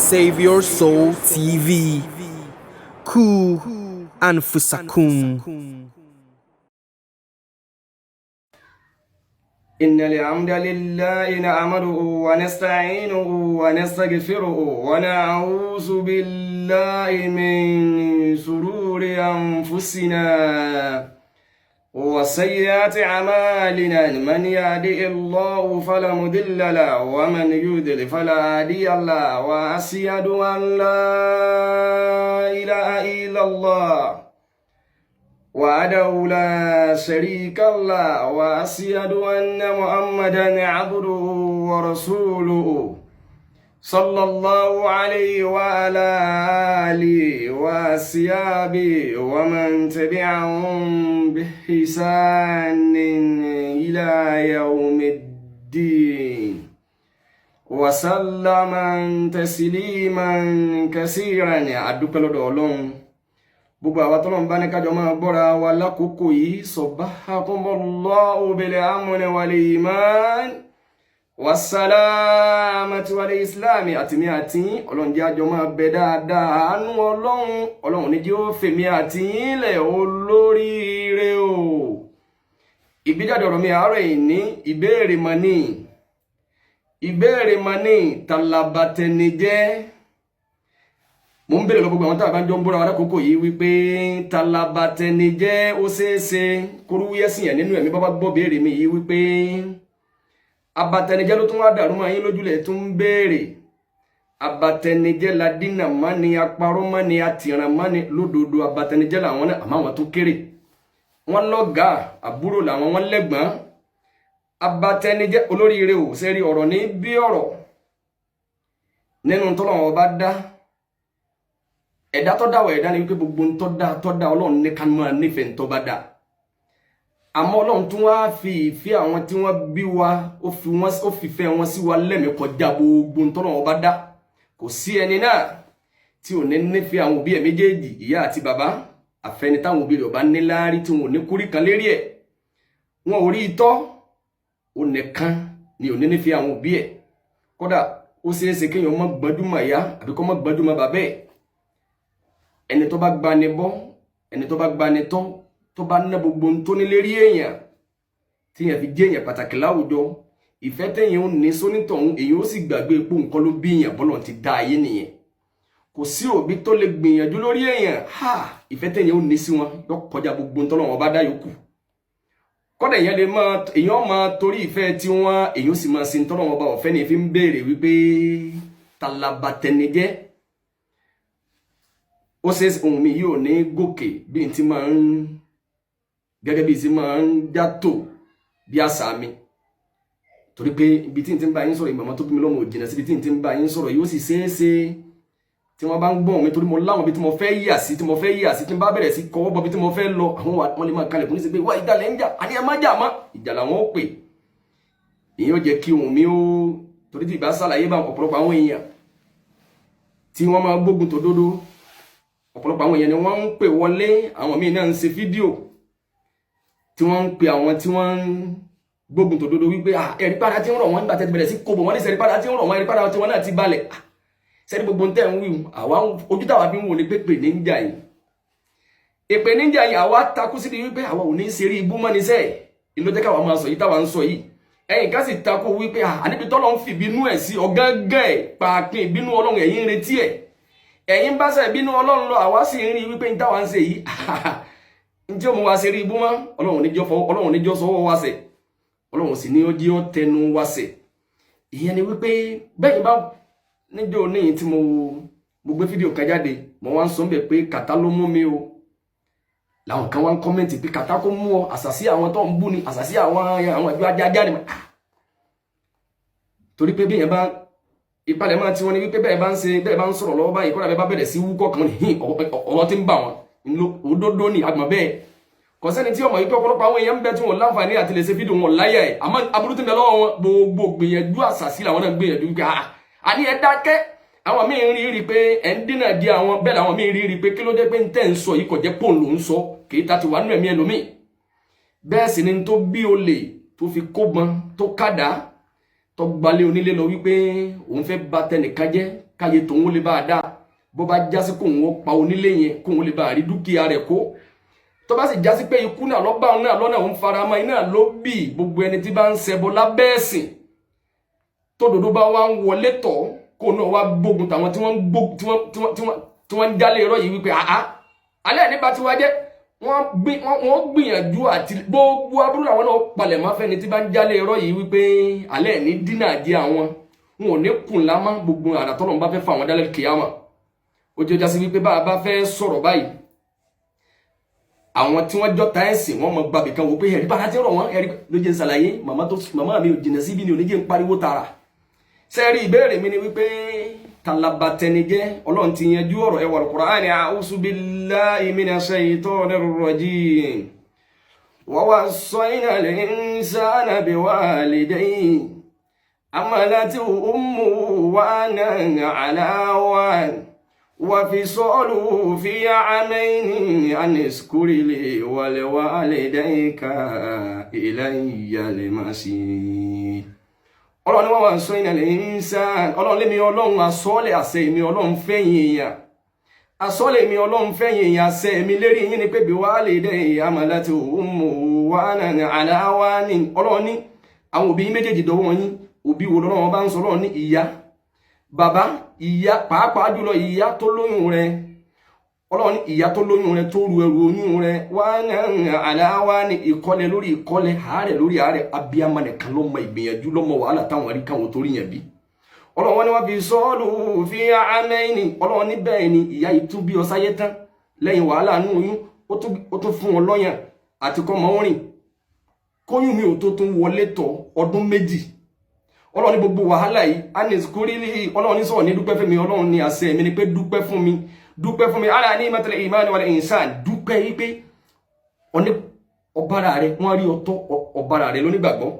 Save Your Soul TV. Ku Anfusakum. إن الحمد لله نعمده ونستعينه ونستغفره ونعوذ بالله من شرور أنفسنا وسيئات أعمالنا من يهده الله فلا مضل له ومن يضلل فلا هادي له وأشهد أن لا إله إلا الله وحده لا شريك له وأشهد أن محمدا عبده ورسوله صلى الله عليه وعلى آله وأصحابه ومن تبعهم بإحسان إلى يوم الدين وسلم تسليما كثيرا أدوك لدولون gbogbo àwa tọ́lọ́run bá ní kájọ máa gbọ́ra wa lákòókò yìí sabbahakumullahu bil amni wal iman wassalamati wal islami àtìmí àti ọlọ́run jẹ́ àjọ máa bẹ dáadáa àánú ọlọ́run ní jẹ́ ó fèmí àti ilẹ̀ olóríire o. ìgbéjáde ọ̀rọ̀ mi àárọ̀ yìí ní ìbéèrè mani talabatẹnijẹ́. Mo ń bèèrè lọ gbogbo àwọn tá bá ń jọ ń búra wa lákòókò yìí wípé talabatẹnijẹ́ ó ṣeéṣe kórúyẹ́sìn yẹn nínú ẹ̀mí bábá gbọ́ béèrè mi yìí wípé abatẹnijẹ́ ló tún wá dàrú mọ́ yín lójúlẹ̀ tún ń béèrè abatẹnijẹ́ la dínà má ni apárọ́ má ni atìràn má ni lódodo abatẹnijẹ́ làwọn náà àmọ́ àwọn tó kéré wọ́n lọ́gàá àbúrò làwọn wọ́n lẹ́gbọ́n abatẹnijẹ́ olóríire ò sẹ́rí ọ̀rọ̀ ní bí ọ̀rọ̀ nínú tọ́lọ́wọ́n bá dá ẹ̀dá tó dá wa ẹ̀dá ni wípé gbogbo ń tó dá ọlọ́run ní ká máa nífẹ̀ẹ́ ń tó bá dá àmọ́ ọlọ́run tún wá fi ìfẹ́ àwọn tí wọ́n bí wa ó fi fẹ́ wọn sí wa lẹ́mìí kọjá gbogbo ń tọ́lọ́run bá dá kò sí ẹni náà tí ò ní nífẹ̀ẹ́ àwọn òbí ẹ̀ méjèèjì ìyá àti bàbá àfẹni táwọn òbí rẹ̀ ọba ní láárí tí wọn ò ní kúrí kan lérí ẹ̀ wọn ò rí itọ́ ò nìkan ni ò ní nífẹ̀ẹ́ àwọn òbí ẹ̀ kódà ó ṣeéṣe kéèyàn má gbọ́dúmọ̀ ìyá àbí kó má gbọ́dúmọ̀ bàbá ẹ̀ ẹni tó bá gbani bọ́ ẹni tó bá gbani tọ́ tó bá ná gbogbo tó ní lérí èèyàn tí èèyàn fi jẹ́ èèyàn pàtàkì láwùjọ ìfẹ́ téèyàn ò ní sónítọ̀hún èèyàn ó sì gbàgbé epo nǹkan ló bí èèyàn bọ́lọ̀ ti dá ayé nìyẹn kò sí òbí tó lè gbìyànjú lórí èèyàn ìfẹ́ téèyàn ò ní sí wọn yọ kọjá gbogbo tọ́lọ́run bá dá yòókù kọ́dà èèyàn máa torí ìfẹ́ tí wọ́n èèyàn sì máa sin tọ́lọ́run bá ọ̀fẹ́ ní fi ń béèrè wípé talabatẹnijẹ́ ó ṣe ohun mi yóò ní gòkè bí n ti máa ń gẹ́gẹ́ bí ti máa ń játò bí àṣà mi torí pé ibi tí n ti ń bá yín sọ̀rọ̀ ìmọ̀mọ́ tó bí mi lọ́mọ òjìnà síbi tí n ti ń bá yín sọ̀rọ̀ yóò sì ṣeéṣe tí wọ́n bá ń gbọ́n mi torí mo láwọn bí tí mo fẹ́ yà sí tí n bá bẹ̀rẹ̀ sí kọ́wọ́ bọ́ bí tí mo fẹ́ lọ àwọn wọn lè máa kalẹ̀ fún ní sí pé wá ìdálẹ̀ ń jà àní ẹ má jà mọ́ ìjà làwọn ó pè èyí ó jẹ́ kí ohun mi ó torí tí ìbá ṣàlàyé bá ọ̀pọ̀lọpọ̀ àwọn èèyàn tí wọ́n máa gbógun tòdodo ọ̀pọ̀lọpọ̀ àwọn èèyàn ni wọ́n ń pè wọlé àwọn míì náà ń ṣe fídíò tí wọ́n ń pè àwọn tí wọ́n ń gbógun tòdodo wípé ẹ̀rí padà tí ń rọ̀ wọ́n nígbà tẹ́tí bẹ̀rẹ̀ sí kóbò wọ́n ní sẹ́rí padà tí ń rọ̀ wọ́n ẹ̀rí padà tí wọ́n náà ti balẹ̀ sẹ́rí gbogbo ń tẹ̀ ń wí àwa ojú táwa fi ń wò ní pé pè ní ń jà yìí èpè ní ń jà yìí àwa takú sí ni wípé àwa ò ní ṣeré ibú mọ́ ní sẹ́ẹ̀ ìlú jẹ́ káwa máa sọ yìí táwa ń sọ yìí ẹ̀yin ká sì takú wípé àníbi tọ́lọ́ ń fi ìbínú ẹ̀ sí ọ̀gángan ẹ̀ pàápín ìbínú ọlọ́run ẹ̀yin ń retí ẹ̀ ẹ̀yin bá ṣe ìbínú ọlọ́run lọ àwa sì ń rí wípé ń táwa ń ṣe yìí ń tí ó mú wa ṣe rí ibú mọ́ ọlọ́run níjọ́ sọ́wọ́ wa ṣe ọlọ́run sì ní ó jí ó tẹnu wa ṣe ìyẹn ni wípé bẹ́ẹ̀ bá níjọ́ níyìn tí mo gbé fídíò kan jáde mo wá ń sọ bẹ́ẹ̀ pé kàtá ló mú mi o làwọn kan wá ń kọ́mẹ́ǹtì pé kàtá kó mú ọ àṣàsí àwọn tó ń bú ni àṣàsí àwọn ìjọ ajá ni torí pé bí yẹn bá ìpalẹ̀ máa tí wọ́n ní wípé bẹ́ẹ̀ bá ń sọ̀rọ̀ lọ́wọ́ báyìí kọ́nà bẹ́ẹ̀ bá bẹ̀rẹ̀ sí wúkọ́ kan ní ọ̀rọ̀ tí ń bà wọn òdodo ní agbọ̀n bẹ́ẹ̀ kò sẹ́ni tí ọmọ yìí pé ọ̀pọ̀lọpọ̀ àwọn èèyàn ń bẹ tí wọ́n láǹfààní àti lè ṣe fídíò wọn láyà ẹ̀ àmọ́ aburú tí ń bẹ lọ́wọ́ wọn gbogbo gbìyànjú àṣàsí làwọn náà gbìyànjú wípé àní ẹ dákẹ́ àwọn míì rí pé ẹ̀ ń dínà di àwọn bẹ́ẹ̀ làwọn míì rí pé kí ló dé pé ń tẹ̀ ń sọ yìí kò jẹ́ pòun ló ń sọ kì í ta ti wà nínú ẹ̀mí ẹlòmíì bẹ́ẹ̀ sì ni tó bí olè tó fi kógbọn tó kádà tó gbalé onílé lọ wípé òun fẹ́ bà tẹnìkan jẹ́ káyé tòun lè bá dá bó bá jásí kóun ó pa onílé yẹn kóun lè bá rí dúkìá rẹ̀ kó tó bá sì jásí pé ikú náà ló bá òun náà lọ́nà òun faramọ́ iná ló bí gbogbo ẹni tí bá ń ṣẹbọ lábẹ́ ẹ̀sìn tódodo bá wá ń wọlé tọ̀ kó náà wá gbógun tàwọn tí wọ́n ń jálé irọ́ yìí wípé alẹ́ nípa tí wá jẹ́ wọ́n gbìyànjú àti gbogbo aburú àwọn náà palẹ̀ máa fẹ́ni tí bá ń jálé irọ́ yìí wípé alẹ́ ní dínà jẹ́ àwọn wọn ò ní kùn lámá gbogbo àràtọ́lọ́ bá fẹ́ fà wọ́n dálẹ̀ kìyàmà ó jẹ́ jásí wípé bá a bá fẹ́ sọ̀rọ̀ báyìí àwọn tí wọ́n jọta ẹ̀sìn wọ́n mọ gbàgbé kan wò pé ẹ̀rí bára ti rọ̀ wọ́n ẹ̀rí ló jẹ́ ṣàlàyé màmá mi ò jìnà síbi ni ò ní jẹ́ ń pariwo tààrà sẹ́ẹ̀rí ìbéèrè mi ni wípé talabatẹnijẹ́ ọlọ́run ti yanjú ọ̀rọ̀ ẹwà Al-Qur'ani a'udhu billahi minash shaytanir rajim wa wassayna al-insana biwalidayhi hamalatuhu ummuhu wahnan 'ala wahn وفصاله في عامين أن اشكر لي ولوالديك إلي المصير ọlọ́run ni wọ́n wá sọ iná lẹ́yìn sáà ọlọ́run lémi ọlọ́run asọ́lẹ̀ àṣẹ mi ọlọ́run fẹ́yìn èèyàn asọ́lẹ̀ mi ọlọ́run fẹ́yìn èèyàn àṣẹ mi lérí yín ni pé bí wàá lè dẹ́ hamalatu ummuhu wahnan 'ala wahnin ọlọ́run ní àwọn òbí méjèèjì dọ́wọ́ yín òbí wo lọ́wọ́ bá ń sọ ọlọ́run ní ìyá bàbá ìyá pàápàá jùlọ ìyá tó lóyún rẹ̀ ọlọ́run ní ìyá tó lóyún rẹ̀ tó ru ẹrù oyún rẹ̀ wahnan 'ala wahnin ìkọlẹ̀ lórí ìkọlẹ̀ àárẹ̀ lórí àárẹ̀ abiyamọ nìkan ló mọ ìgbìyànjú ló mọ wàhálà táwọn rí káwọn tó rí yẹn bí ọlọ́run ní wọ́n fi sọ́ọ̀lù fi àmẹ́ni ọlọ́run ní bẹ́ẹ̀ ni ìyá yìí tún bí ọ sáyé tán lẹ́yìn wàhálà nínú oyún ó tún fún wọn lọ́yàn àti kọ́ mọ́ rìn kóyún mi ò tó tún wọlé tọ̀ ọdún méjì ọlọ́run ní gbogbo wàhálà yìí anis kúrílì ọlọ́run ní sọ̀rọ̀ ní dúpẹ́ fún mi ọlọ́run ní àṣẹ mi ni pé dúpẹ́ fún mi ala ní matal iman wal insan dúpẹ́ yìí pé ọbára rẹ wọ́n rí ọtọ́ ọbára rẹ lónígbàgbọ́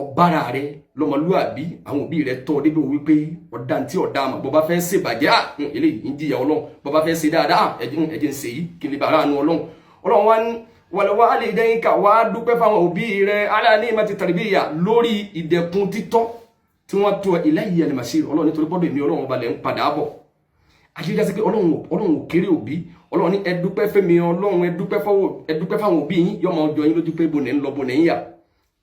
ọbára rẹ lọ́mọlúàbí àwọn òbí rẹ tọ́ débi wípé ọ̀dà tí ọ̀dà àmọ́ bọ́ bá fẹ́ ṣe bàjẹ́ eléyìí ń jìyà ọlọ́run bọ́ bá fẹ́ ṣe dáadáa ẹ̀jẹ̀ ń ṣe yìí kí ni bàrà nu ọlọ́run wá ní walwalidayka wá dúpẹ́ fáwọn òbí rẹ̀ ala ni'mati tarbiya lórí ìdẹ̀kùn títọ́ tí wọ́n tó ilayya al-masir ọlọ́run nítorí pọ́dọ̀ èmi ọlọ́run balẹ̀ ń padà bọ̀ àṣírí sí pé ọlọ́run ò kéré òbí ọlọ́run ní ẹ dúpẹ́ fẹ́mi ọlọ́run ẹ dúpẹ́ fáwọn òbí yín yọmọ ọjọ́ yín lójú pé bò ní ń lọ bò ní ń yà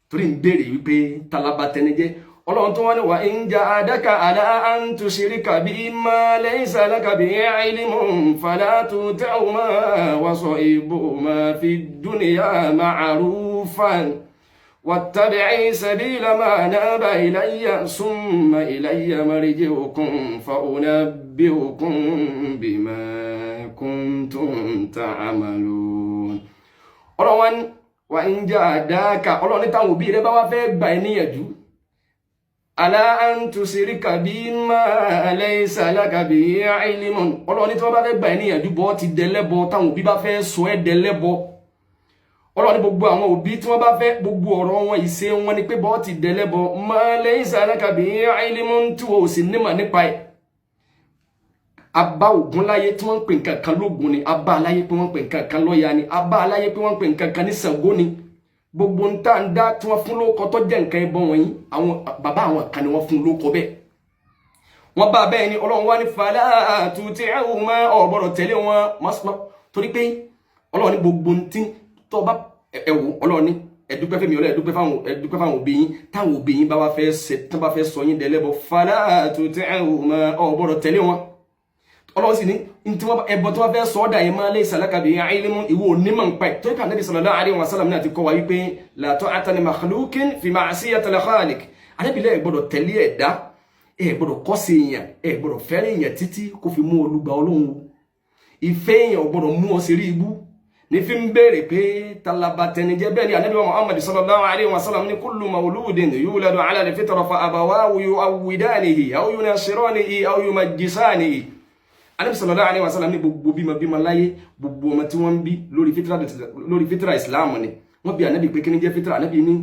torí ń béèrè wípé talabatẹnijẹ́ ọlọ́run tó wá ní wa in jahadaka ala an tushrika bima laysa laka bihi ilmun fala tuti'huma wa sahibhuma fid dunya ma'rufan wattabi'i sabila man anaba ilayya summa ilayya marji'ukum fa unabbi'ukum bima kuntum ta'malun ọlọ́run wa in jahadaka ọlọ́run ní táwọn òbí rẹ bá wá fẹ́ gbà ẹ́ níyànjú ala an tusirika bima laysa laka bihi ilmun ọlọ́run ní tí wọ́n bá fẹ́ gbà ẹ́ níyànjú bọ́ ti dẹlẹ́bọ táwọn òbí bá fẹ́ sọ ẹ́ dẹlẹ́bọ ọlọ́run ní gbogbo àwọn òbí tí wọ́n bá fẹ́ gbogbo ọ̀rọ̀ wọn ìṣe wọn ni pé bọ́ ti dẹlẹ́bọ ma laysa laka bihi ilmun tí wọ́n ò sì nímọ̀ nípa ẹ̀ abá ògùn láyé tí wọ́n ń pè nǹkan kan lógun ni abá aláyé pé wọ́n ń pè nǹkan kan lọ́ya ni abá aláyé pé wọ́n ń pè nǹkan kan ní Ṣàngó ni gbogbo ń tá ń dá tí wọ́n fún lóko tó jẹ́ nǹkan ẹbọ wọ̀nyí àwọn bàbá àwọn kan ni wọ́n fún lóko bẹ́ẹ̀ wọ́n bá bẹ́ẹ̀ ni ọlọ́run wá ní fala tuti'huma ọ̀gbọ́dọ̀ tẹ̀lé wọn mọ́sán torí pé ọlọ́run ní gbogbo tí tó bá ẹ̀wò ọlọ́run ní ẹ̀dúpẹ́ fẹ́mi ọlọ́run ẹ̀dúpẹ́ fáwọn òbí yín táwọn òbí yín bá fẹ́ sọ yín dẹlẹ́bọ fala tuti'huma ọ̀gbọ́dọ̀ tẹ̀lé wọn ọlọ́run sì ní tí wọ́n ẹbọ tí wọ́n fẹ́ sọ ọ́dà yìí máa laysa laka bihi ilmun ìwọ onímọ̀ ń pa ẹ̀ tó kà Nabi sallallahu alaihi wasallam náà ti kọ́ wa wípé la ta'ata li makhluqin fi ma'siyatil khaliq anábìlẹ̀ ẹ̀ gbọ́dọ̀ tẹ̀lé ẹ̀dá ẹ̀ gbọ́dọ̀ kọ́ sí èèyàn ẹ̀ gbọ́dọ̀ fẹ́rẹ̀ èèyàn títí kó fi mú olùgbà ọlọ́run ìfẹ́ èèyàn gbọ́dọ̀ mú ọ sí rí ibú ní fi ń béèrè pé talabatẹnijẹ́ bẹ́ẹ̀ ni Ànábì Muhammad sallallahu alaihi wasallam ní kullu mawludin yuladu ala al-fitra fa abawahu yu'awwidanihi aw yunasiranihi aw yumajjisanihi Ànábì sallallahu alaihi wasallam ní gbogbo bímọ láyé gbogbo ọmọ tí wọ́n ń bí lórí fitra Islam ni wọ́n bí Ànábì pé kí ní jẹ́ fitra Ànábì ní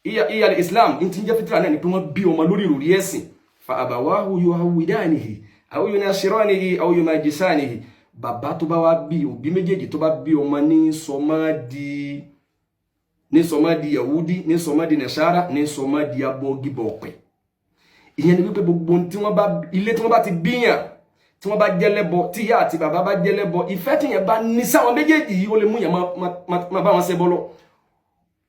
iya Islam ní tí ń jẹ́ fitra náà ni pé wọ́n bí ọmọ lórí ìròrí ẹ̀sìn fa abawahu yu'awwidanihi aw yunasiranihi aw yumajjisanihi bàbá tó bá wá bí òbí méjèèjì tó bá bí ọmọ ní sọmọ di Yahudi ní sọmọ di Nasara ní sọmọ di abọ́gibọ̀ ọ̀pẹ̀ ìyẹn ni wípé gbogbo tí wọ́n bá ilé tí wọ́n bá ti bíyàn tí wọ́n bá jẹ́lẹ́bọ tí ìyá àti bàbá bá jẹ́lẹ́bọ ìfẹ́ tí yẹn bá ní sáwọn méjèèjì yìí ó lè mú yẹn máa bá wọn ṣẹbọ lọ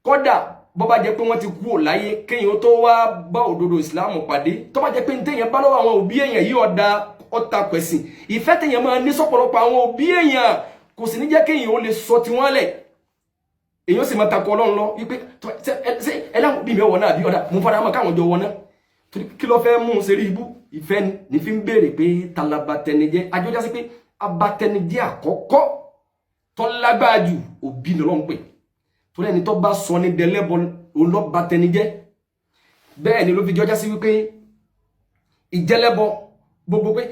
kódà bó bá jẹ́ pé wọ́n ti kú ò láyé kéèyàn tó wá bá òdodo ìsìláàmù pàdé tó bá jẹ́ pé téèyàn bá lọ́wọ́ àwọn òbí èèyàn yìí ọ̀tá pẹ̀sìn ìfẹ́ téèyàn máa ní sọ́pọ̀lọpọ̀ àwọn òbí èèyàn kò sì ní jẹ́ kéèyàn ó lè sọ tiwọn lẹ̀ èèyàn sì máa takọ Ọlọ́run lọ wípé ẹlẹ́wọ̀n bí mi ọ̀wọ̀ náà bí ọ̀dà mo fara mọ́ káwọn jọ wọ náà kí ló fẹ́ mú un ṣe rí ibú ìfẹ́ ni ní fi ń béèrè pé talabatẹnijẹ́ ajọ́já sí pé abatẹnijẹ́ àkọ́kọ́ tó lágbára jù òbí ni Ọlọ́run pè torí ẹni tó bá sọ ní dẹlẹ́bọ olóbatẹnijẹ́ bẹ́ẹ̀ ni ló fi jọjá sí wípé ìjẹ́lẹ́bọ gbogbo pé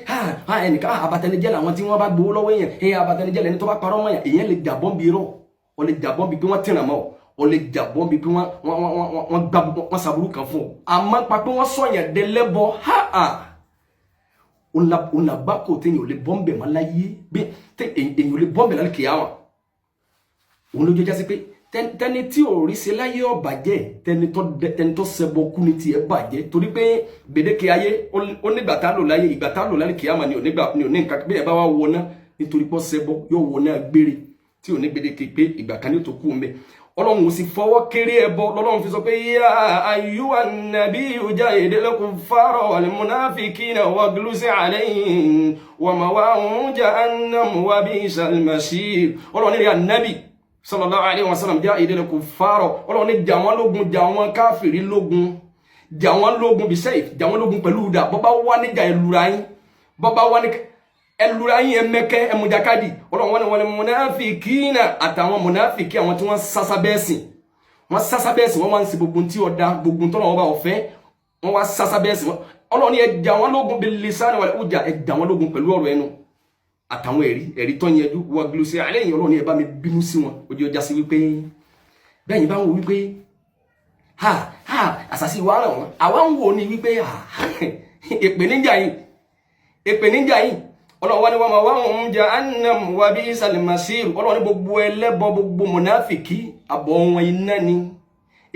ẹnìkan abatẹnijẹ́ làwọn tí wọ́n bá gbowó lọ́wọ́ èèyàn abatẹnijẹ́ lẹni tó bá parọ́ mọ́ èèyàn lè jàbọ́n bí irọ́ ó lè jàbọ́n bí pé wọ́n tìràn mọ́ ó lè jàbọ́n bí pé wọ́n sàbúrú kan fún ọ àmọ́ pa pé wọ́n sọ̀yàn dẹlẹ́bọ òun làbá kò téèyàn ò lè bọ́m̀bẹ̀ mọ́ láyé bí èèyàn ò lè bọ́m̀bẹ̀ lálẹ́ kìíyàwó òun ló jọjá sí pé tẹni tí ò rí ṣe láyé ó bàjẹ́ tẹni tó ṣẹbọ kú ní tiẹ̀ bàjẹ́ torí pé gbèdéke ayé ó nígbà tá lò láyé ìgbà tá lò lálẹ́ kìíyàmá ni ò ní nǹkan bí ẹ bá wá wọná nítorí pé ṣẹbọ yóò wọná gbére tí ò ní gbèdéke pé ìgbà kan ní tó kú mbẹ Ọlọ́run ò sì fọwọ́ kéré ẹbọ lọ́lọ́run fi sọ pé yá ayyuhan nabiyyu jahidil kuffara wal munafiqina waghluz alayhim wa ma'wahum jahannam wa bi'sal masir Ọlọ́run ní ànábì sallallahu alayhi wa sallam jahidil kuffara Ọlọ́run ní jà wọ́n lógun jà wọ́n káfìrí lógun jà wọ́n lógun bí sayf jà wọ́n lógun pẹ̀lú ìdá bó bá wà níjà ìlúra yín bó bá wà ní ẹlúra yín ẹmẹ́kẹ́ ẹmújakádì Ọlọ́run wọn ni mùnáfìkínà àtàwọn mùnáfìkí àwọn tí wọ́n sásá bẹ́ẹ̀sìn wọ́n máa ń ṣe gbogbo tí ọ̀dá gbogbo tọ́lọ̀ wọn bá ọ̀fẹ́ wọ́n wá sásá bẹ́ẹ̀sìn Ọlọ́run ní ẹjà wọn lógun bil lisani wal hujja ẹjà wọn lógun pẹ̀lú ọ̀rọ̀ ẹnu àtàwọn ẹ̀rí tó yẹjú waghluz alayhim Ọlọ́run ní ẹ bá mi bínú sí wọn ojú ọjà sí wípé bẹ́yìn bá ń wo wípé àṣàṣì wa ràn wọ́n àwa ń wò ní wípé èpè níjà yìí Ọlọ́run wá ní wa ma'wahum jahannam wa bi'sal masir Ọlọ́run ní gbogbo ẹlẹ́bọ gbogbo mùnáfìkí àbọ̀ wọn iná ni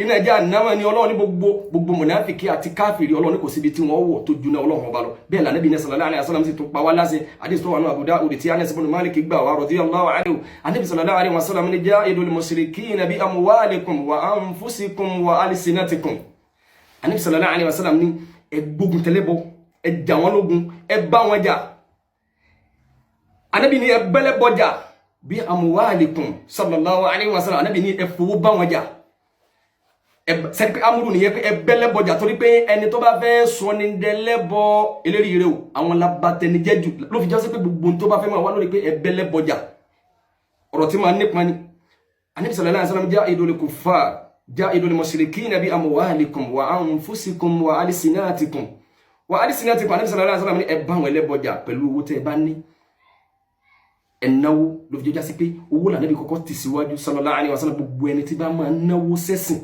iná jahannama ni Ọlọ́run ní gbogbo mùnáfìkí àti káfìrí Ọlọ́run ní kò síbi tí wọ́n wọ̀ tó jùnà Ọlọ́run ọba lọ bẹ́ẹ̀ la Ànábì sallallahu alaihi wasallam sì tún pa wá láṣẹ hadith tó wà ní Abu Dawud tí Anas ibn Malik gbà wá radiyallahu anhu Ànábì sallallahu alaihi wasallam ní jahidul mushrikina bi amwalikum wa anfusikum wa alsinatikum Ànábì sallallahu alaihi wasallam ní ẹ gbógun tẹlẹ́bọ ẹ jà wọ́n lógun ẹ bá wọn jà Ànábì ní ẹ bẹ́lẹ́bọ jà bí amwalikum sallallahu alaihi wasallam Ànábì ní ẹ fowó bá wọn jà sẹ́kẹ́ amúrù nìyẹn pé ẹ bẹ́lẹ́bọ jà torí pé ẹni tó bá fẹ́ sọ ní dẹ́lẹ́bọ eléri rẹ o àwọn labatẹnijẹ́ jù ló fi jẹ́ sí pé gbogbo tó bá fẹ́ máa wá lórí pé ẹ bẹ́lẹ́bọ jà ọ̀rọ̀ tí máa nípa ni Ànábì sallallahu alaihi wasallam jahidul kuffar jahidul mushrikina bi amwalikum wa anfusikum wa alsinatikum Ànábì sallallahu alaihi wasallam ní ẹ bá wọn ẹlẹ́bọ jà pẹ̀lú owó tẹ́ ẹ bá ní ẹnáwó ló fi jẹ́ sí pé owó l'Ànábì kọ́kọ́ tì síwájú sallallahu alaihi wasallam gbogbo ẹni tí bá máa náwó sẹ́sìn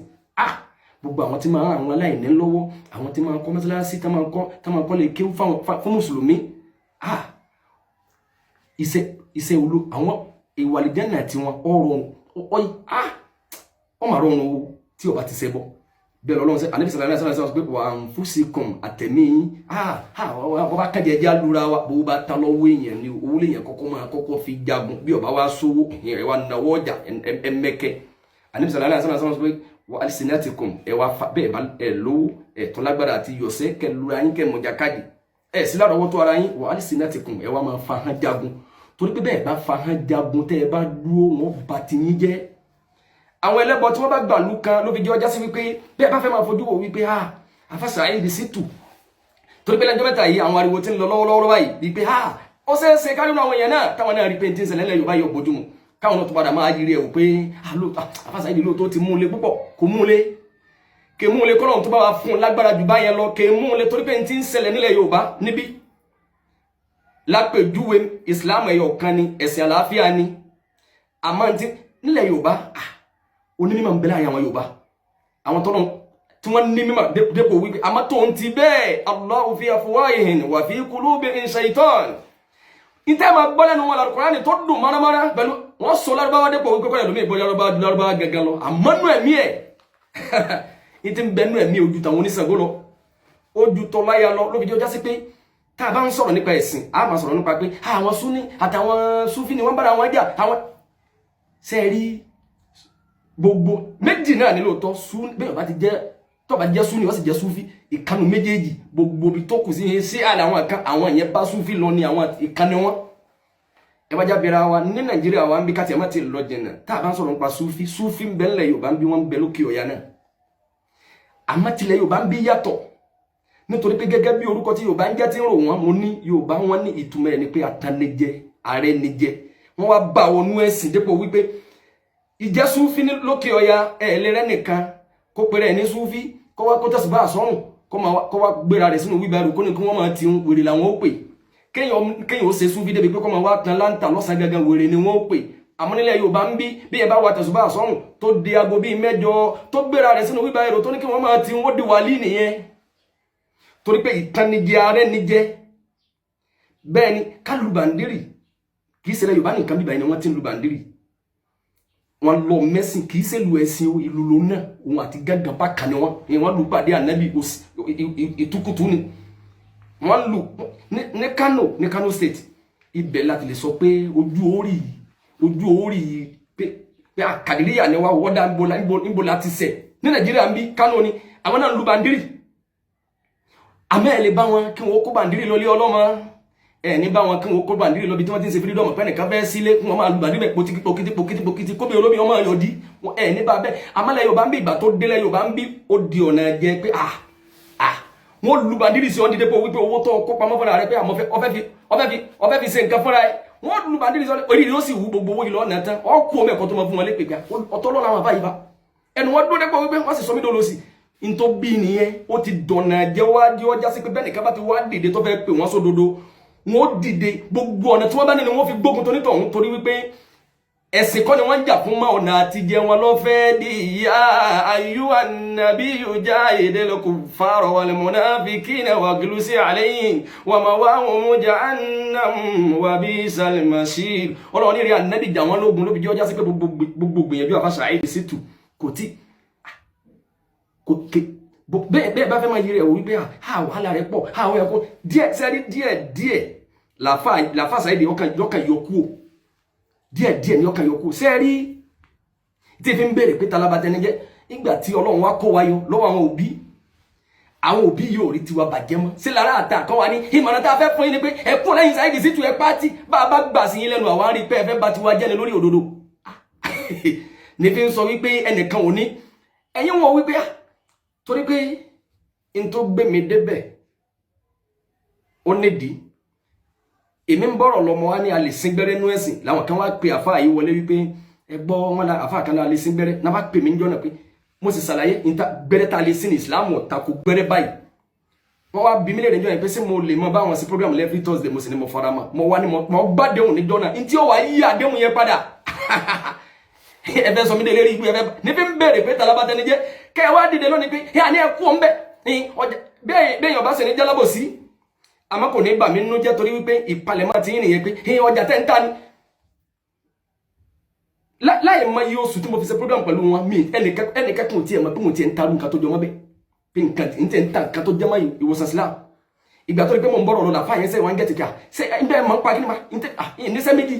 gbogbo àwọn tí máa ń àwọn aláìní lọ́wọ́ àwọn tí máa ń kọ́ mọ́sálásí tá máa kọ́ lè kéwú fún mùsùlùmí iṣẹ́ olú àwọn ìwàlìjánà tí wọn ọrùn ọmọ àrùn owó tí ọba ti ṣẹbọ bẹ́ẹ̀ lọ́lọ́run sẹ́ Ànábì sallallahu alaihi wasallam pé wa anfusikum àtẹ̀mí wọ́n bá kájẹ ẹjẹ́ alúra wa bó bá ta lọ́wọ́ èèyàn ni owó lèèyàn kọ́kọ́ fi jagun bí ọba wa sówó ẹ̀ wá náwó ọjà ẹ̀mẹ́kẹ́ Ànábì sallallahu alaihi wasallam pé wa alsinatikum ẹ wá bẹ́ẹ̀ bá ẹ lówó ẹ tó lágbára àti yọ̀sẹ́ kẹ lura yín kẹ mọ̀jákàdì ẹ sí lárọ̀wọ́ tó ara yín wa alsinatikum ẹ wá máa fa hàn jagun torí pé bẹ́ẹ̀ bá fa hàn jagun tẹ́ ẹ bá dúró wọn bá ti yín jẹ́ àwọn ẹlẹ́bọ tí wọ́n bá gbàlú kan ló fi jẹ́ ọjà sí wípé bẹ́ẹ̀ bá fẹ́ máa fojú wò wípé àfàṣà ayé di sí tù torí pé lẹ́jọ́ mẹ́ta yìí àwọn ariwo tí ń lọ lọ́wọ́lọ́wọ́ báyìí wípé ó ṣeéṣe kárí nínú àwọn èèyàn náà táwọn náà rí pé tí ń ṣẹlẹ̀ lẹ́yìn Yorùbá yóò bójúmu káwọn náà tó padà máa yiri ẹ̀ wò pé àfàṣà ayé lóòótọ́ ti múlé púpọ̀ kò múlé kè múlé kọ́lọ́run tó bá wà fún lágbára jù báyẹn lọ kè múlé torí pé tí ń ṣẹlẹ̀ nílẹ̀ Yorùbá níbí lápèjúwe ìsìláàmù ẹ̀yọ̀ kan ni ẹ̀sìn àlàáfíà ni àmọ́ nílẹ̀ Yorùbá onímọ̀ ń bẹ láàrin àwọn Yorùbá àwọn tọ́nà tí wọ́n ní mímọ̀ dépò wípé àmọ́ tó ń ti bẹ́ẹ̀ Allahu fi afwahihim wa fi qulubihim shaytan ìtẹ́ ma gbọ́ lẹ́nu wọn Al-Qur'ani tó dùn mọ́nàmọ́ná pẹ̀lú wọ́n sọ lárúbáwá dépò wípé kọ́lẹ̀ lómi ìbọn lárúbáwá gẹ́gẹ́ lọ àmọ́ nú ẹ̀mí ẹ̀ ìtí ń bẹ nú ẹ̀mí ojú tàwọn oníṣàngó lọ ó ju tọláyà lọ ló fi jẹ́ ó já sí pé tá bá ń sọ̀rọ̀ nípa ẹ̀sìn a máa sọ̀rọ̀ nípa pé àwọn Sunni àtàwọn Sufi ni wọ́n bára wọn jà àwọn ṣe rí gbogbo méjì náà ní lóòótọ́ bẹ́ẹ̀ bá ti jẹ́ tó bá jẹ́ Sunni wọ́n sì jẹ́ Sufi ìkanu méjèèjì gbogbo bí tó kù sí àwọn kan àwọn ìyẹn bá Sufi lọ ní àwọn ìkànnì wọn ẹ bá já bẹ̀rẹ̀ wa ní Nàìjíríà wa ń bí káti ẹ̀ má ti lọ jẹ̀nà tá bá ń sọ̀rọ̀ nípa Sufi ń bẹ ńlẹ̀ Yorùbá ń bí wọ́n ń bẹ lókè Ọya náà àmọ́ tilẹ̀ Yorùbá ń bí yàtọ̀ nítorí pé gẹ́gẹ́ bí orúkọ tí Yorùbá ń jẹ́ tí ń rò wọ́n mo ní Yorùbá wọn ní ìtumọ̀ ẹ̀ ni pé atanijẹ ààrẹ nijẹ wọ́n wá bá wọnú ẹ̀sìn dépò wípé ìjẹ́ Sufi ní lókè Ọya ẹ̀ẹ́lẹ́rẹ́ nìkan kó pèrè ní Sufi kó wá kó tẹ̀sùbá àsọ́rùn kó wá gbéra rẹ̀ sínú wíbẹ̀rù kó ní kí wọ́n máa ti ń wèrè làwọn ó pè kéèyàn ó ṣe Sufi débi pé kó máa wá tan láǹtà lọ́sàn gangan wèrè ni wọ́n ó pè àmọ́ nílẹ̀ Yorùbá ń bí ẹ bá wá tẹ̀sùbá àsọ́rùn tó di aago bíi 8 tó gbéra rẹ̀ sínú wíbẹ̀rù tó ní kí wọ́n máa ti ń wó di wàlí nìyẹn torí pé ìtanijẹ ààrẹ níjẹ bẹ́ẹ̀ ni ká lu bàndírì kì í ṣe Yorùbá nìkan bíbá ni wọ́n ti ń lu bàndírì wọ́n lọ mẹ́sìn kì í ṣe lu ẹ̀sìn ìlú ló náà òun àti gángan bá kàn ní wọ́n lu pàdé ànábì ìtukùtù ni wọ́n lu ní Kano State ibẹ̀ láti lè sọ pé ojú orí pé àkàdéríyà ni wọ́n wọ́dà níbo láti ṣẹ̀ ní Nàìjíríà ń bí Kano ni àwọn náà lu bàndírì àmọ́ ẹ̀ lè bá wọn kí wọ́n kó bàndírì lọ lé ọlọ́mọ ẹ̀ ní bá wọn kí wọ́n kó bàndírì lọ bí tí wọ́n ti ń ṣe freedom pẹ́ nìkan fẹ́ sílé kí wọ́n máa lu bàndírì pòkìtì kóbi olómi ọmọ yọ̀dí ẹ̀ ní bá bẹ́ẹ̀ àmọ́lẹ̀ Yorùbá ń bí ìgbà tó délẹ̀ Yorùbá ń bí ó di ọ̀nà jẹ pé wọ́n lu bàndírì sí ọdí dépò wípé owó tó kó pamọ́ fúnra rẹ pé ọfẹ́ fi ṣe nǹkan fúnra ẹ wọ́n lu bàndírì sí orí ló sì wú gbogbo owó ìlọ ọ̀nà tán ọkù omi ẹ̀kọ́ tó mọ fún wọn lépè pé ọ̀tọ̀ lọ́la wọn báyìí bá ẹnu wọn dúró dépò wípé wọ́n sì sọ mí dolo sí into bí nìyẹn ó ti dọ̀nà jẹ́ wá di ọjà sí pé bẹ́ẹ̀ nìkan bá ti wá dìde tó fẹ́ pè wọ́n sódodo wọ́n dìde gbogbo ọ̀nà tí wọ́n bá ní ni wọ́n fi gbógun tó nítọ̀hún torí wípé ẹ̀sìn kọ́ ni wọ́n jà fún mọ́ ọ̀nà àti jẹ wọn lọ́fẹ́ di ìyá ayúwà nàbí yóò èdè kuffara wal munafiqina waglusi alayhim wa ma'wahum jahannam wa bisal masir ọlọ́run ní rí ànábì jà wọn lógun ló fi jẹ́ ọjà sí pé gbogbo gbìyànjú àfàṣà àìdí sí tù kò tí bẹ́ẹ̀ bá fẹ́ máa yí rẹ̀ wípé wàhálà rẹ̀ pọ̀ àwọn ẹ̀kọ́ díẹ̀ làfà Saidi yọkàn yọkú díẹ̀ ní ọkàn yọkú sẹ́rí tí fi ń bèèrè pé talaba tẹni jẹ́ ìgbà tí Ọlọ́run wá kó wáyọ lọ́wọ́ àwọn òbí yóò rí tiwa bàjẹ́ mọ́ sí lára àtà kan wá ní ìmọ̀ràn tá a fẹ́ fún yín ni pé ẹkún lẹ́yìn Saidi Shittu ẹ pátí bá a bá gbà sí yín lẹ́nu àwọn arí pé ẹ fẹ́ bá tiwa jẹ́ ni lórí òdodo ní fi ń sọ wípé ẹnìkan ò ní ẹ̀yin wọn wípé torí pé n tó gbé mi débẹ̀ ó nídìí èmi ń bọ̀rọ̀ lọ́mọ wá ní a lè sín gbẹ́rẹ́ nú ẹ̀sìn làwọn kan wá pe àfáà yìí wọlé wípé ẹgbọ́ wọn la àfáà kan náà lè sín gbẹ́rẹ́ náà bá pè mí jọ́nà pé mo sì ṣàlàyé gbẹ́rẹ́ tá a lè sín ní ìsìlámù ọ̀tàkù gbẹ́rẹ́ báyìí wọ́n wá bí mílíọ̀nù níjọ́ yẹn pé sí mo lè mọ báwọn sí program every Thursday mo sì ní mo fara mọ́ mo wá ní mo gbádẹ́hùn níjọ́ náà ntí ó wá yí àdéhùn yẹn padà ẹ fẹ́ sọ mí délé rí ikú ẹ fẹ́ ní fi ń bèèrè pé talaba tẹni jẹ́ kẹ́ ẹ wá dìde lónìí pé ẹ àní ẹ kú ọ̀nbẹ bẹ́ẹ̀ yọ̀bá sì ní jálábò sí àmọ́ kò ní bà mí nínú jẹ́ torí wípé ìpalẹ̀mọ́ ti ń nìyẹn pé ọjà tẹ́ ń ta ni láì mọ iye oṣù tí mo fi ṣe program pẹ̀lú wọn mi ẹnìkẹ́kùn tí ẹ mọ̀ pé mo ti ń ta nǹkan tó jọ mọ́ bẹ́ẹ̀ pé nǹkan tí ń ta nǹkan tó jẹ́ mọ́ ìwòsàn Islam ìgbà tó rí pé mo ń bọ̀rọ̀ lọ́la fáyẹn sẹ́yìn wọn gẹ́tì ká ṣe ń bẹ́ẹ̀ mọ̀ ń pa kí ni ma ní sẹ́ méjì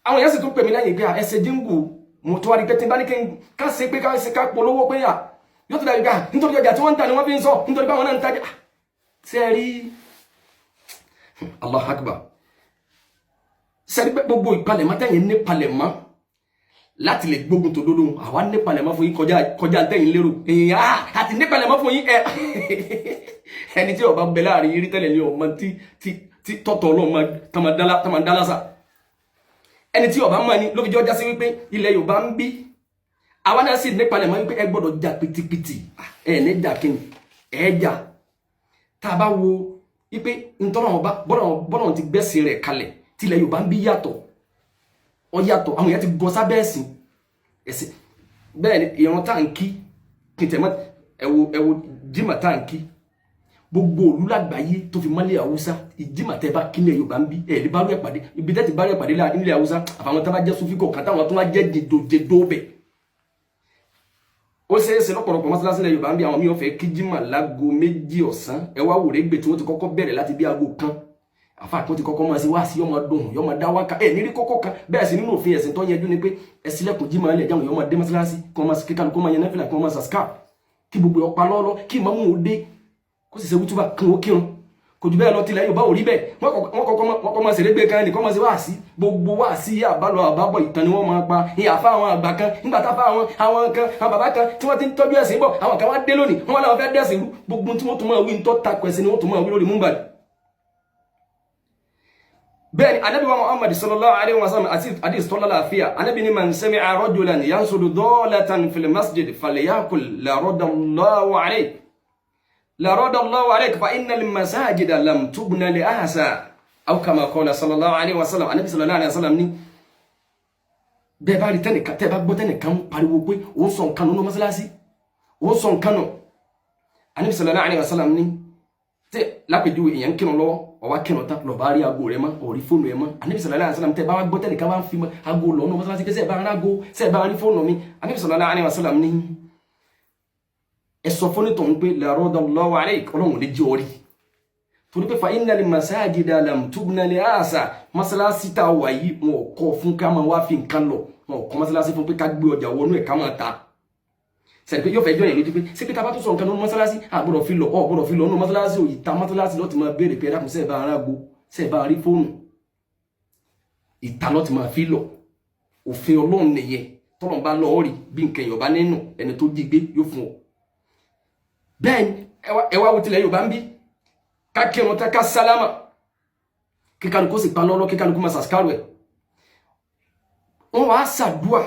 àwọn èèyàn sì tún pè mí lẹ́yìn pé ẹsẹ̀ jíǹgù mo tó wá rí pé tí n bá ní kí n ká ṣe pé ká ṣe ká polówó pé yóò tó dàbí ká nítorí ọjà tí wọ́n ń ta ni wọ́n fi ń sọ nítorí báwọn náà ń tajà ṣe rí Allah Akbar ṣe rí pé gbogbo ìpalẹ̀mọ́ tẹ̀yìn ní palẹ̀mọ́ láti lè gbógun tó dodo àwa ní palẹ̀mọ́ fún yín kọjá tẹ̀yìn lérò èèyàn àti ní palẹ̀mọ́ fún yín ẹni tí ọba bẹ láàrin yín rí tẹ́lẹ̀ ní ọmọ tí tọ́tọ̀ ọlọ́mọ tamandálásà ẹni tí ọba mọ̀ ni ló fi jẹ́ ọjà sí wípé ilẹ̀ Yorùbá ń bí àwa náà sì ní palẹ̀mọ́ wípé ẹ gbọ́dọ̀ jà pìtìpìtì ẹ ní jà kíni ẹ jà tá a bá wo wípé ntọ́nà ọba bọ́nà ti gbẹ́sìn rẹ̀ kalẹ̀ tí ilẹ̀ Yorùbá ń bí yàtọ̀ ọ yàtọ̀ àwọn èèyàn ti gọ sábẹ́ ẹ̀sìn bẹ́ẹ̀ ni ìran táǹkì kìtẹ̀mọ́ ẹ̀wò jimá táǹkì gbogbo òlú lágbàáyé tó fi mọ́lẹ̀ Haúsá ìjímà tẹ́ bá kílẹ̀ Yorùbá ń bí ẹ̀ lè bá rú ẹ̀ pàdé ibi tẹ́ ti bá rú ẹ̀ pàdé nílẹ̀ Haúsá àfàwọn tó bá jẹ́ Sufi kọ̀ọ̀kan táwọn tó wá jẹ́ jẹ̀dọ̀ bẹ̀ ó ṣe é ṣe lọ́pọ̀lọpọ̀ mọ́sálásí ilẹ̀ Yorùbá ń bí àwọn míì ó fẹ́ kí jímọ̀ lágo 2 ọ̀sán ẹ wá wò rẹ́gbẹ̀ tí wọ́n ti kọ́kọ́ bẹ̀rẹ̀ láti bí aago 1 àfa àti wọ́n ti kọ́kọ́ máa ṣe wá sí ọmọ dùn yọmọ dá wákà ẹ̀ nírí kọ́kọ́ kan bẹ́ẹ̀ sì nínú òfin ẹ̀sìn tó yẹjú ni pé ẹ ṣílẹ̀kùn jímọ̀ ilẹ̀ jáwọn yọmọ dé mọ́sálásí kí wọ́n máa ṣe kíkàlù kó máa yẹn náfìlà kí wọ́n máa ṣàṣkà kí gbogbo ọ̀pá lọ́lọ́ kí ìmáàmù ó dé kó sì ṣe wútúbà kí wọ́n kírun kò jù bẹ́ẹ̀ lọ tilẹ̀ Yorùbá ò rí bẹ́ẹ̀ wọ́n kọ́kọ́ máa ṣeré gbé kan ní kọ́ máa ṣe wáàsí gbogbo wáàsí àbálọ àbábọ̀ ìtàn ni wọ́n máa pa ìyàfá àwọn àgbà kan nígbà táfà àwọn kan àwọn bàbá kan tí wọ́n ti ń tọ́jú ẹ̀sìn bọ̀ àwọn kan wá dé lónìí wọ́n láwọn fẹ́ dẹ̀sìn rú gbogbo tí wọ́n tún máa wí ń tọ́ takò ẹ̀sìn ni wọ́n tún máa wí lórí múmbàdì. bẹ́ẹ̀ ni Ànábì wa Muhammad sallallahu alaihi wasallam àti hadith tó lálàáfíà Ànábì ní man sami'a rajulan yansudu dallatan fil masjid falyaqul la radallahu alayhi لا رد الله عليك فإن المساجد لم تبنى لأحسا أو كما قال صلى الله عليه وسلم النبي صلى الله عليه وسلم ní bẹ́ẹ̀ bá rí tẹ́nìkan tẹ́ bá gbọ́ tẹ́nìkan pariwo pé ó sọ nǹkan nínú mọ́sálásí ó sọ nǹkan nù النبي صلى الله عليه وسلم ní tẹ́ lápèjúwe èèyàn kírun lọ́wọ́ ó wá kírun tán lọ bá rí aago rẹ̀ mọ́ orí fóònù ẹ̀ mọ́ النبي صلى الله عليه وسلم tẹ́ bá gbọ́ tẹ́nìkan bá ń fi aago lọ nínú mọ́sálásí pé sẹ́ẹ̀ bá rí aago sẹ́ẹ̀ bá rí fóònù mi النبي صلى الله عليه وسلم ní ẹsọ fún nítorí pé la radallahu alayk ọlọ́run lè jẹ́ orí torí pé fa innal masajida lam tubna li asa masalasi ta wà yìí wọn kọ́ fún ká máa wá fi nǹkan lọ wọn kọ́ masalasi fún pé ká gbé ọjà wọnú ẹ̀ ká máa ta sẹ́ni pé yóò fẹ́ jọ yẹn lójú pé sí pé ta bá tó sọ nǹkan nínú masalasi àgbọ̀dọ̀ fi lọ ọ̀gbọ̀dọ̀ fi lọ nínú masalasi òyì ta masalasi lọ́ọ́ ti máa béèrè pé ẹ̀dàkùn sẹ́ẹ̀ bá ara gbo sẹ́ẹ̀ bá rí fóònù ìta lọ́ọ́ ti máa fi lọ òfin ọlọ́run nìyẹn tọ́lọ́ bá lọ́ọ́ rí bí nǹkan èèyàn bá nínú ẹni tó jí gbé yóò fún ọ bẹ́ẹ̀ ẹwà wo tilẹ̀ Yorùbá ń bí ká kírun tá ká sálámà kíkálukú sì pa lọ́lọ́ kíkálukú máa sàskárù ẹ̀ wọ́n wá sàdúà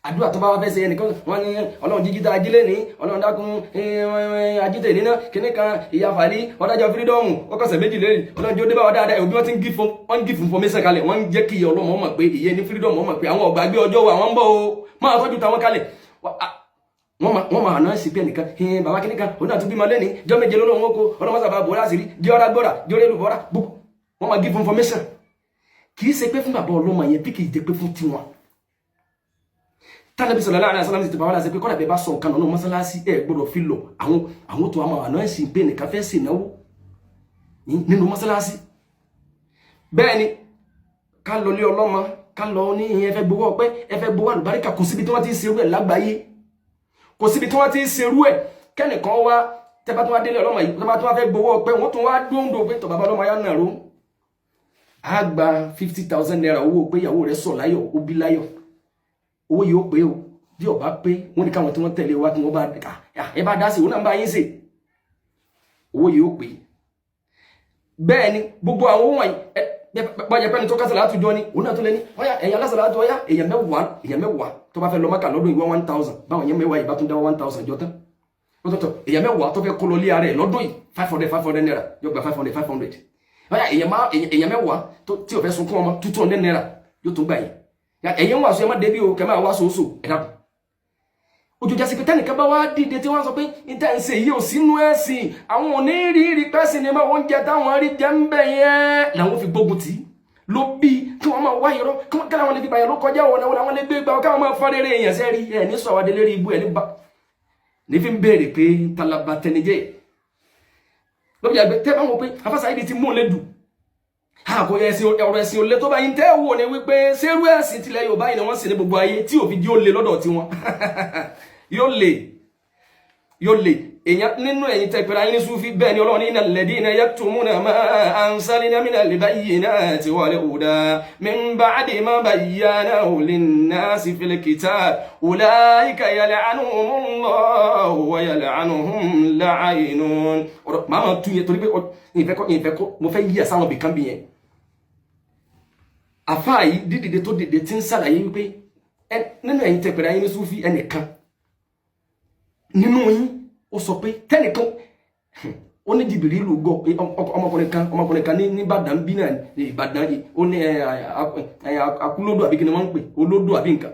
àdúà tó bá wá fẹ́ ṣe ẹnìkan wọ́n ní ọlọ́run jíjí tá ajílẹ̀ ní ọlọ́run dákun ajílẹ̀ nínú kíní kan ìyá fàlí ọ̀dájọ́ fírídọ́ọ̀mù ọkọ̀sẹ̀ méjì lẹ́yìn ọlọ́run jó débà dáadáa òbí wọ́n ti ń gífún information kalẹ̀ wọ́n ń jẹ́ kí ọlọ́mọ mọ̀ pé ìyẹn ní fírídọ́ọ̀mù mọ̀ pé àwọn ọ̀gbàgbé ọjọ́ wa wọ́n ń bọ̀ o máa tọ́jú táwọn kalẹ̀ wọ́n máa náà sí pé nìkan bàbá kí nìkan òun náà tún bímọ lẹ́ni jọ méje lọ́wọ́ oko ọlọ́mọ sábà bọ̀ láti rí jẹ́ ọ́rá gbọ́ra jẹ́ orí olùbọ́ra gbogbo wọ́n máa give information kì í ṣe pé fún bàbá ọlọ́mọ yẹn bí kì í jẹ́ pé fún tiwọn. Tánàbí sallallahu alaihi wasallam ti bàbá láti pé kọ́nà bẹ́ẹ̀ bá sọ nǹkan náà mọ́sálásí ẹ̀ gbọ́dọ̀ fi lọ àwọn tó àwọn àná sí pé nìkan fẹ́ ṣe ìnáwó nínú mọ́sálásí. bẹ́ẹ̀ ni ká lọ lé ọlọ́mọ ká lọ ní ìyẹn fẹ́ gbowó ọpẹ́ ẹ fẹ́ gbowó àlùbáríkà kò síbi tí wọ́n ti ń ṣe irú ẹ̀ lágbàáyé kò síbi tí wọ́n ti ń ṣerú ẹ̀ kẹ́nìkan wá tẹ́bá tó wá délé ọlọ́mọ yìí tẹ́bá tó wá fẹ́ gbowó ọpẹ́ wọ́n tún wá dóńdó pé tọ̀ bàbá ọlọ́mọ yá náà ró á gba 50,000 naira owó pé ìyàwó rẹ̀ sọ̀ láyọ̀ ó bí láyọ̀ owó yìí ó pé o bí ọba pé wọ́n ní káwọn tí wọ́n tẹ̀lé wa kí wọ́n bá ẹ bá dá sí òun náà bá yín sè owó yìí ó pé bẹ́ẹ̀ ni gbogbo àwọn ohun wọ̀nyí bọ́jà pẹ́ni tó kásà látújọ́ ní òun náà tó lé ní ọ̀yá ẹ̀yà lásàlá tó ọ̀yá èèyàn mẹ́wàá tó bá fẹ́ lọ Mákà lọ́dún ìwọ́n 1,000 báwọn yẹn mẹ́wàá ìbá tún dá 1,000 jọ tán lọ́tọ̀tọ̀ èèyàn mẹ́wàá tó fẹ́ kó lọ lé ara ẹ̀ lọ́dún yìí 500 naira yóò gba 500 ọ̀yá èèyàn mẹ́wàá tí ò fẹ́ sunkún ọmọ 200 naira yóò tún gbà yìí ẹ̀yìn wà sọ ẹ má débi o kẹ máa wá sòósò ẹ̀dá ojújà sí pé tẹ́nìkan bá wá dìde tí wọ́n sọ pé ìtẹ́ǹsẹ̀ yìí ò sínú ẹ̀sìn àwọn onírìírí pẹ́sìn ni máa wọ́n jẹ táwọn rí jẹ́ ń bẹ̀ yẹn làwọn fi gbógun tì í ló bí kí wọ́n máa wá irọ́ kí wọ́n lè fi bàyẹ̀ ló kọjá wọn àwọn lè gbé gbà káwọn máa fọ́ rere èèyàn sẹ́rí ẹ̀ ní sọ̀rọ̀ adé lérí ibú ẹ̀ ní fi ń béèrè pé talaba tẹnijẹ́ lóbi àgbẹ̀ tẹ́ bá wọn pé afásà ibi ti mú un lé dùn àkóyẹ ọ̀rọ̀ ẹ̀sìn olè tó bá yín tẹ́ wò ní wípé sẹ́rú ẹ̀sìn tilẹ̀ Yorùbá yìí ni wọ́n sì ní gbogbo ayé tí òfin yóò lè lọ́dọ̀ tiwọn yóò lè èyàn nínú ẹ̀yin tẹ̀pẹ̀rẹ̀ ayé ní Súfí bẹ́ẹ̀ ni Ọlọ́run innal ladina yaktumuna ma anzalna minal bayyinati wal huda min ba'di ma bayyanahu linnasi fil kitab ulaika yal'anuhumullahu wa yal'anuhum la'inun ọ̀rọ̀ máa tún yẹ torí pé ìfẹ́kọ́ mo fẹ́ yí àsáwọn bìkan bí yẹn àfáà yìí dídìde tó dìde tí ń sàlàyé wípé nínú ẹ̀yin tẹ̀pẹ̀rẹ̀ ayé ní Súfí ẹnìkan nínú yín ó sọ pé tẹ́nìkan ó ní Jìbìrìlù gọ ọmọkùnrin kan ní Ìbàdàn bí náà ní Ìbàdàn yìí ó ní akúlódò àbí kí ni wọ́n ń pè olódò àbí nǹkan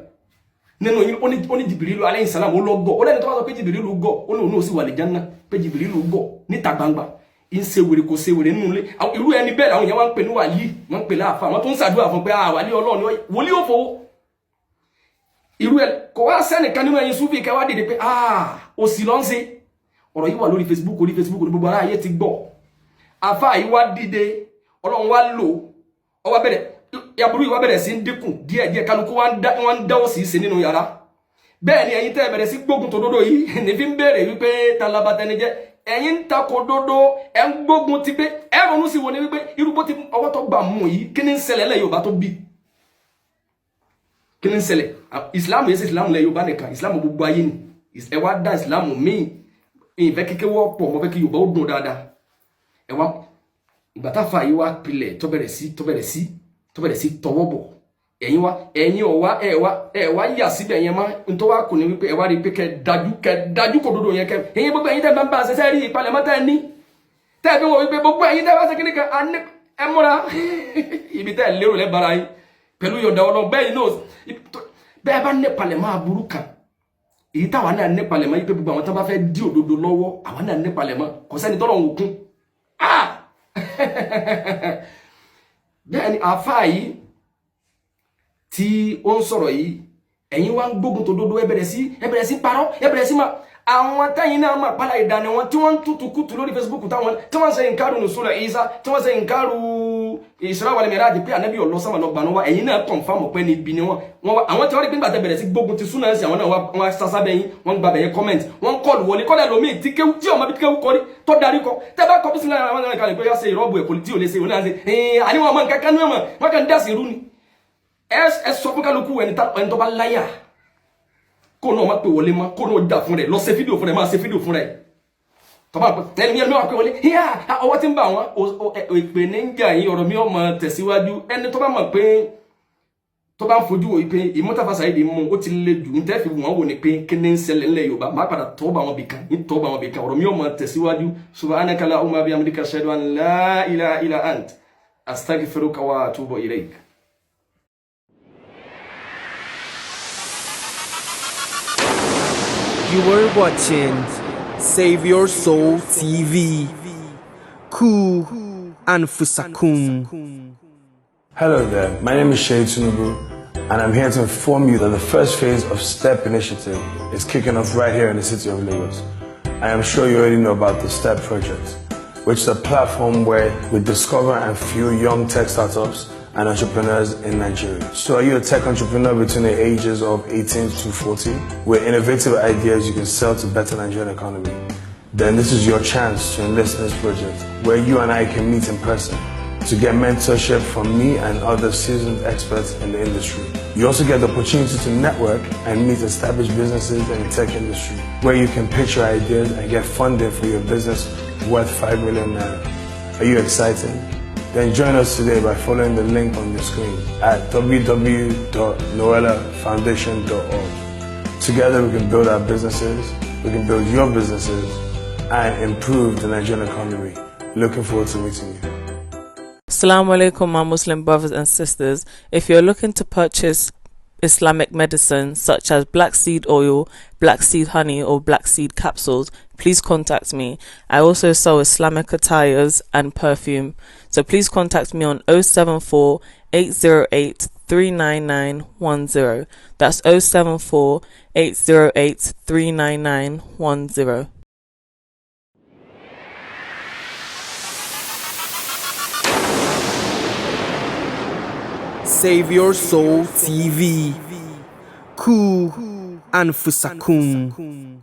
nínú yín ó ní Jìbìrìlù alayhi salam ó lọ gọ ó lẹ́ni tó wá sọ pé Jìbìrìlù gọ ó ní òun náà sì wà lè Jánnà pé Jìbìrìlù gọ níta gbangba ń ṣe wèrè kò ṣe wèrè nínú ilé irú ẹni bẹ́ẹ̀ làwọn èèyàn wá ń pè ní wàlíì wọ́n ń pè láàfà wọ́n tó ń ṣàdúrà fún pé wàlíì Ọlọ́run wòlíì òfò irú ẹ̀ kò wá sẹ́nìkan nínú ẹ̀yin súfì kẹ́ wá dìde pé òsì ló ń ṣe ọ̀rọ̀ yìí wà lórí Facebook ní gbogbo ara ayé ti gbọ́ àfáà yìí wá dìde Ọlọ́run wá lò ó wá bẹ̀rẹ̀ yaburú yìí wá bẹ̀rẹ̀ sí ń dínkù díẹ̀díẹ̀ kálukú wá ń dáwọ́ sí í ṣe nínú yàrá bẹ́ẹ̀ ni ẹ̀yin tẹ́ bẹ̀rẹ̀ sí gbógun tòdodo yìí ní fi ń béèrè wípé talabatẹni jẹ́ ẹ̀yin ń takò dodo ẹ̀ ń gbógun ti pé ẹ̀ ronú sí wo ni wípé irúgbó ti ọwọ́ tó gbà mú yìí kí ni ń ṣẹlẹ̀ lẹ́ Yorùbá tó bí kí ni ń ṣẹlẹ̀ ìsìlámù yẹn sí ìsìlámù lẹ́ Yorùbá nìkan ìsìlámù gbogbo ayé ni ẹ wá dá ìsìlámù míì ìfẹ́ kíkẹ́ wọ́pọ̀ mọ́ fẹ́ kí Yorùbá ó dùn dáadáa ẹ wá ìgbà táfà yìí wá pilẹ̀ tó bẹ̀rẹ̀ sí tọwọ́ bọ̀ ẹ̀yin ọ̀wá yà síbẹ̀ yẹn má n tó wá kù ní wípé ẹ wá rí pé kẹ́ dájú kò dodo yẹn kẹ́ ẹ̀yin gbogbo ẹ̀yin tẹ́ bá ń bá ṣẹṣẹ́ rí ìpalẹ̀mọ́ tẹ́ ní tẹ́ fi wọ́n wípé gbogbo ẹ̀yin tẹ́ bá ṣe kíní kan ẹ múra ibi tẹ́ lérò lẹ́bàrà yín pẹ̀lú yọ̀ǹda Ọlọ́run bẹ́ẹ̀ náà bẹ́ẹ̀ bá ní palẹ̀mọ́ aburú kan èyí táwa náà ní palẹ̀mọ́ yìí pé gbogbo àwọn tó bá fẹ́ dí òdodo lọ́wọ́ àwọn náà ní palẹ̀mọ́ kò sẹ́ni tọ́lọ̀ ń kún bẹ́ẹ̀ ni àfáà yìí tí ó ń sọ̀rọ̀ yìí ẹ̀yin wá ń gbógun tó dodo ẹ bẹ̀rẹ̀ sí parọ́ ẹ bẹ̀rẹ̀ sí máa àwọn táyìn náà máa pálá ìdáni wọn tí wọ́n ń tútù kùtù lórí Facebook táwọn tí wọ́n ń ṣe nǹkarù nùsùlẹ̀ Ìsá tí wọ́n ń ṣe nǹkarù Isra wal Miraj pé ànábì ọ̀lọ́ sáwọn lọ gbanú wa ẹ̀yin náà confirm pé ní ibi ni wọn àwọn tí wọ́n rí pé nígbà tẹ́ bẹ̀rẹ̀ sí gbógun ti súnà sí àwọn náà wọ́n sásá bẹ́yìn wọ́n gba bẹ̀yẹ comment wọ́n kọlù wọlé kọ́lẹ̀ lómi tí ọmọ bí kéwú kọrí tó darí kọ tẹ́ bá kọ́ bí sílẹ̀ àwọn náà kalẹ̀ pé yá ṣe ìrọ́bù ẹ̀kọ́ tí ò lè ṣe òun náà ṣe àníwọ̀n ọmọ nǹkan kanú ẹ̀mọ̀ wọ́n kàn dá sí irú ni ẹ sọ fún kálukú ẹni tó bá láyà kó náà má pè wọlé mọ́ kó náà dà fún rẹ̀ lọ ṣe fídíò fún rẹ̀ máa ṣe fídíò fún rẹ̀ tọ́ba ẹni mi wá pè wọlé yíyá ọwọ́ tí ń bá wọn ìpè ní ń jà yín ọ̀rọ̀ mi ọmọ tẹ̀síwájú ẹni tó bá mọ̀ pé tó bá ń fojú wo pé ìmọ̀tàfà Saheed mú ó ti le jù ní tẹ́fì wọn wò ní pé kí ni ń ṣẹlẹ̀ ńlẹ̀ Yorùbá má padà tọ́ba wọn bìkan ní tọ́ba wọn bìkan ọ̀rọ̀ mi ọmọ tẹ̀síwájú subhanaka allahumma bihamdika ashhadu an la ilaha illa ant astaghfiruka wa atubu ilayk. You were watching Save Your Soul TV. Ku and Fusakun. Hello there, my name is Shay Tunubu, and I'm here to inform you that the first phase of STEP initiative is kicking off right here in the city of Lagos. I am sure you already know about the STEP project, which is a platform where we discover and fuel young tech startups and entrepreneurs in Nigeria. So are you a tech entrepreneur between the ages of 18 to 40 with innovative ideas you can sell to better Nigerian economy? Then this is your chance to enlist in this project, where you and I can meet in person to get mentorship from me and other seasoned experts in the industry. You also get the opportunity to network and meet established businesses in the tech industry, where you can pitch your ideas and get funding for your business worth 5 million naira. Are you excited? Then join us today by following the link on your screen at www.noelafoundation.org. Together we can build our businesses, we can build your businesses, and improve the Nigerian economy. Looking forward to meeting you. Assalamu alaikum, my Muslim brothers and sisters. If you're looking to purchase Islamic medicine such as black seed oil, black seed honey, or black seed capsules, please contact me. I also sell Islamic attires and perfume. So please contact me on 074 808 39910. That's 074 808 39910. Save Your Soul TV. Ku and Fusakun.